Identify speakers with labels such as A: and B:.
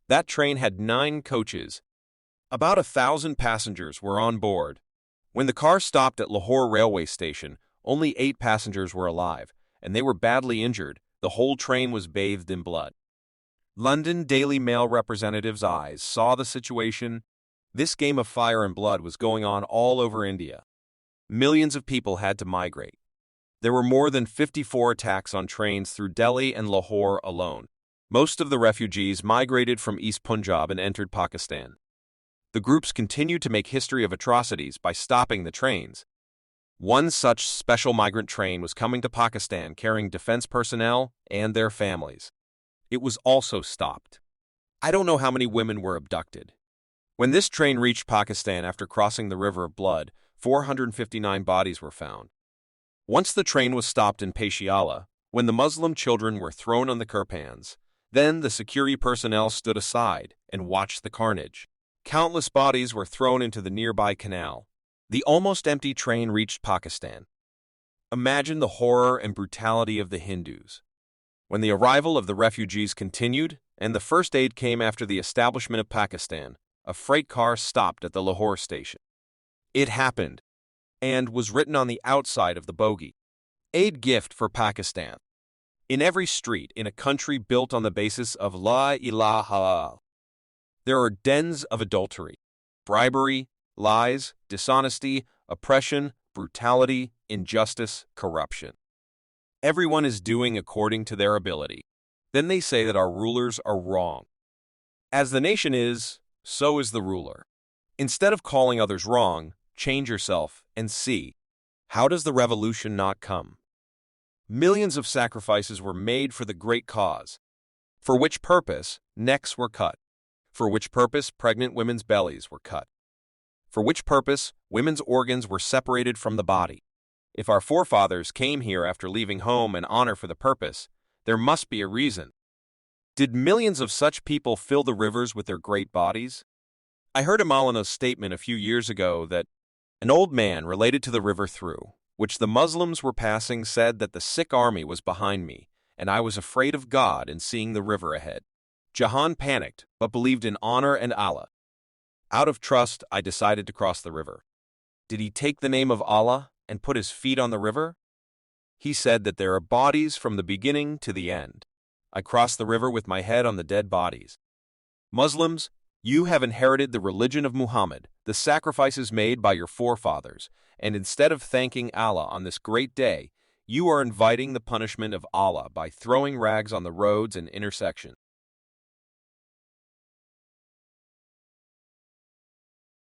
A: That train had 9 coaches. About 1,000 passengers were on board. When the car stopped at Lahore railway station, only 8 passengers were alive, and they were badly injured. The whole train was bathed in blood. London Daily Mail representatives' eyes saw the situation. This game of fire and blood was going on all over India. Millions of people had to migrate. There were more than 54 attacks on trains through Delhi and Lahore alone. Most of the refugees migrated from East Punjab and entered Pakistan. The groups continued to make history of atrocities by stopping the trains. One such special migrant train was coming to Pakistan carrying defense personnel and their families. It was also stopped. I don't know how many women were abducted. When this train reached Pakistan after crossing the River of Blood, 459 bodies were found. Once the train was stopped in Patiala, when the Muslim children were thrown on the kirpans, then the security personnel stood aside and watched the carnage. Countless bodies were thrown into the nearby canal. The almost empty train reached Pakistan. Imagine the horror and brutality of the Hindus. When the arrival of the refugees continued, and the first aid came after the establishment of Pakistan, a freight car stopped at the Lahore station. It happened, and was written on the outside of the bogie. Aid gift for Pakistan. In every street in a country built on the basis of La ilaha illallah, there are dens of adultery, bribery, lies, dishonesty, oppression, brutality, injustice, corruption. Everyone is doing according to their ability. Then they say that our rulers are wrong. As the nation is, so is the ruler. Instead of calling others wrong, change yourself and see. How does the revolution not come? Millions of sacrifices were made for the great cause. For which purpose, necks were cut. For which purpose, pregnant women's bellies were cut. For which purpose, women's organs were separated from the body. If our forefathers came here after leaving home and honor for the purpose, there must be a reason. Did millions of such people fill the rivers with their great bodies? I heard a Maulana's statement a few years ago that an old man related to the river through which the Muslims were passing said that the Sikh army was behind me, and I was afraid of God in seeing the river ahead. Jahan panicked, but believed in honor and Allah. Out of trust, I decided to cross the river. Did he take the name of Allah and put his feet on the river? He said that there are bodies from the beginning to the end. I crossed the river with my head on the dead bodies. Muslims, you have inherited the religion of Muhammad, the sacrifices made by your forefathers, and instead of thanking Allah on this great day, you are inviting the punishment of Allah by throwing rags on the roads and intersections.